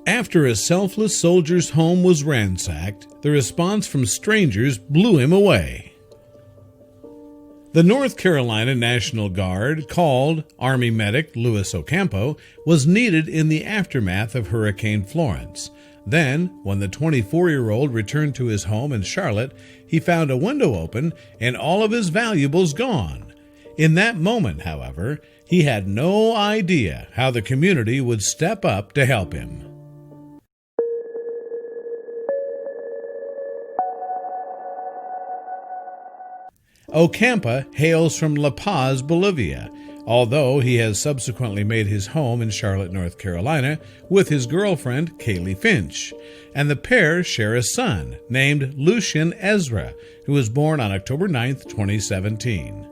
After a selfless soldier's home was ransacked, the response from strangers blew him away. The North Carolina National Guard, called Army Medic Louis Ocampo, was needed in the aftermath of Hurricane Florence. Then, when the 24-year-old returned to his home in Charlotte, he found a window open and all of his valuables gone. In that moment, however, he had no idea how the community would step up to help him. Ocampo hails from La Paz, Bolivia, although he has subsequently made his home in Charlotte, North Carolina, with his girlfriend, Kaylee Finch, and the pair share a son named Lucian Ezra, who was born on October 9, 2017.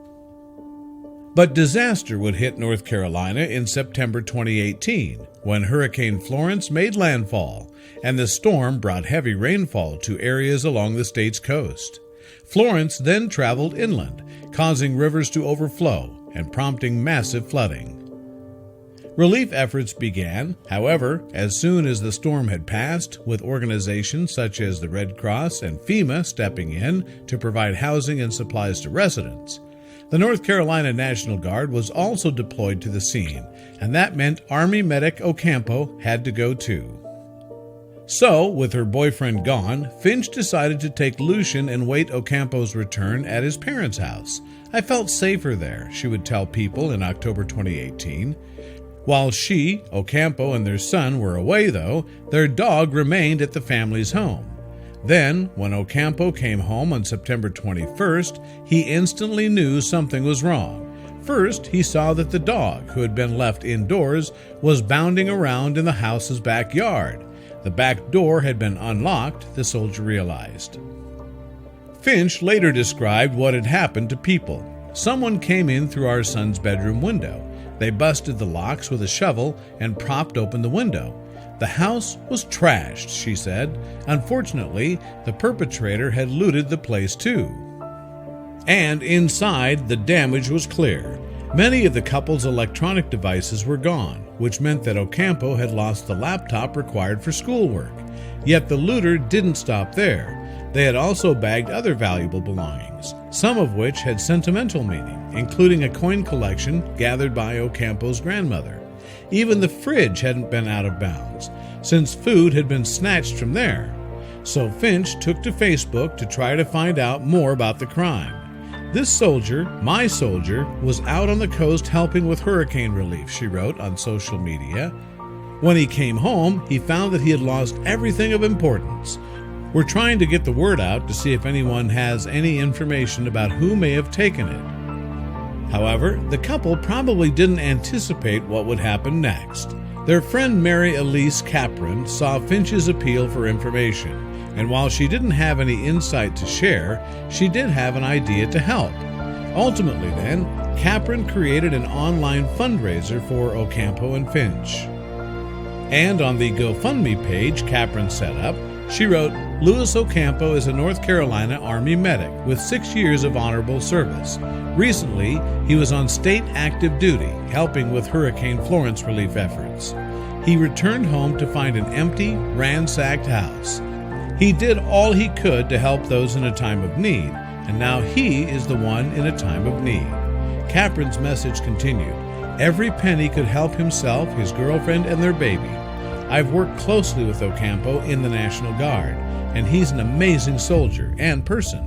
But disaster would hit North Carolina in September 2018, when Hurricane Florence made landfall, and the storm brought heavy rainfall to areas along the state's coast. Florence then traveled inland, causing rivers to overflow and prompting massive flooding. Relief efforts began, however, as soon as the storm had passed, with organizations such as the Red Cross and FEMA stepping in to provide housing and supplies to residents. The North Carolina National Guard was also deployed to the scene, and that meant Army Medic Ocampo had to go too. So, with her boyfriend gone, Finch decided to take Lucian and wait Ocampo's return at his parents' house. I felt safer there, she would tell People in October 2018. While she, Ocampo, and their son were away, though, their dog remained at the family's home. Then, when Ocampo came home on September 21st, he instantly knew something was wrong. First, he saw that the dog, who had been left indoors, was bounding around in the house's backyard. The back door had been unlocked, the soldier realized. Finch later described what had happened to People. Someone came in through our son's bedroom window. They busted the locks with a shovel and propped open the window. The house was trashed, she said. Unfortunately, the perpetrator had looted the place too. And inside, the damage was clear. Many of the couple's electronic devices were gone, which meant that Ocampo had lost the laptop required for schoolwork. Yet the looter didn't stop there. They had also bagged other valuable belongings, some of which had sentimental meaning, including a coin collection gathered by Ocampo's grandmother. Even the fridge hadn't been out of bounds, since food had been snatched from there. So Finch took to Facebook to try to find out more about the crime. This soldier, my soldier, was out on the coast helping with hurricane relief, she wrote on social media. When he came home, he found that he had lost everything of importance. We're trying to get the word out to see if anyone has any information about who may have taken it. However, the couple probably didn't anticipate what would happen next. Their friend Mary Elise Capron saw Finch's appeal for information, and while she didn't have any insight to share, she did have an idea to help. Ultimately then, Capron created an online fundraiser for Ocampo and Finch. And on the GoFundMe page Capron set up, she wrote, "Louis Ocampo is a North Carolina Army medic with 6 years of honorable service. Recently, he was on state active duty, helping with Hurricane Florence relief efforts. He returned home to find an empty, ransacked house. He did all he could to help those in a time of need, and now he is the one in a time of need." Capron's message continued, "Every penny could help himself, his girlfriend, and their baby. I've worked closely with Ocampo in the National Guard, and he's an amazing soldier and person.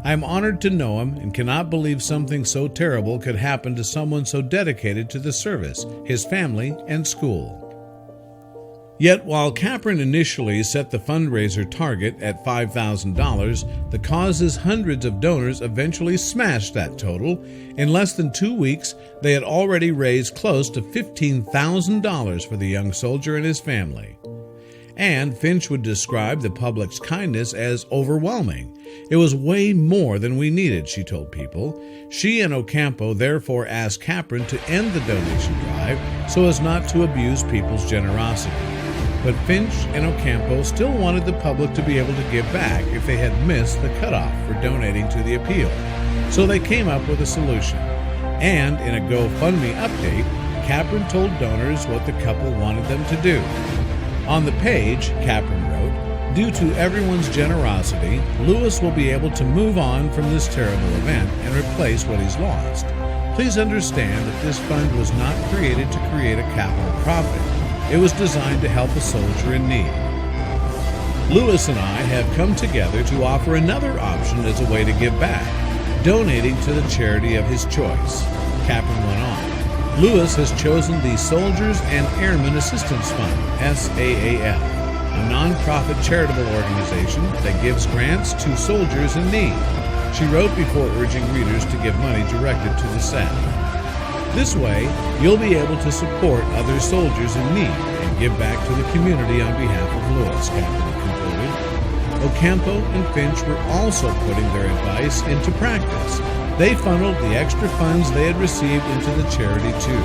I'm honored to know him and cannot believe something so terrible could happen to someone so dedicated to the service, his family, and school." Yet while Capron initially set the fundraiser target at $5,000, the cause's hundreds of donors eventually smashed that total. In less than 2 weeks, they had already raised close to $15,000 for the young soldier and his family. And Finch would describe the public's kindness as overwhelming. It was way more than we needed, she told People. She and Ocampo therefore asked Capron to end the donation drive so as not to abuse people's generosity. But Finch and Ocampo still wanted the public to be able to give back if they had missed the cutoff for donating to the appeal. So they came up with a solution. And in a GoFundMe update, Capron told donors what the couple wanted them to do. On the page, Kaplan wrote, "Due to everyone's generosity, Lewis will be able to move on from this terrible event and replace what he's lost. Please understand that this fund was not created to create a capital profit. It was designed to help a soldier in need." Lewis and I have come together to offer another option as a way to give back, donating to the charity of his choice. Kaplan went on, "Lewis has chosen the Soldiers and Airmen Assistance Fund, SAAF, a non-profit charitable organization that gives grants to soldiers in need," she wrote before urging readers to give money directed to the SAF. "This way, you'll be able to support other soldiers in need and give back to the community on behalf of Lewis," Kaplan concluded. Ocampo and Finch were also putting their advice into practice. They funneled the extra funds they had received into the charity too.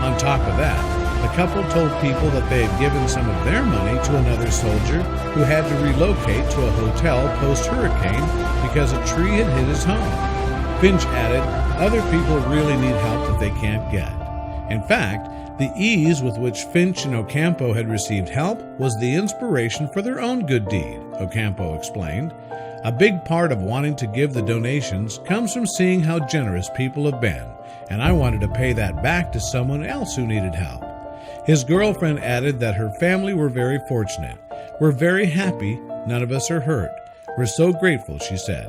On top of that, the couple told people that they had given some of their money to another soldier who had to relocate to a hotel post-hurricane because a tree had hit his home. Finch added, "Other people really need help that they can't get." In fact, the ease with which Finch and Ocampo had received help was the inspiration for their own good deed, Ocampo explained. "A big part of wanting to give the donations comes from seeing how generous people have been, and I wanted to pay that back to someone else who needed help." His girlfriend added that her family were very fortunate. "We're very happy. None of us are hurt. We're so grateful," she said.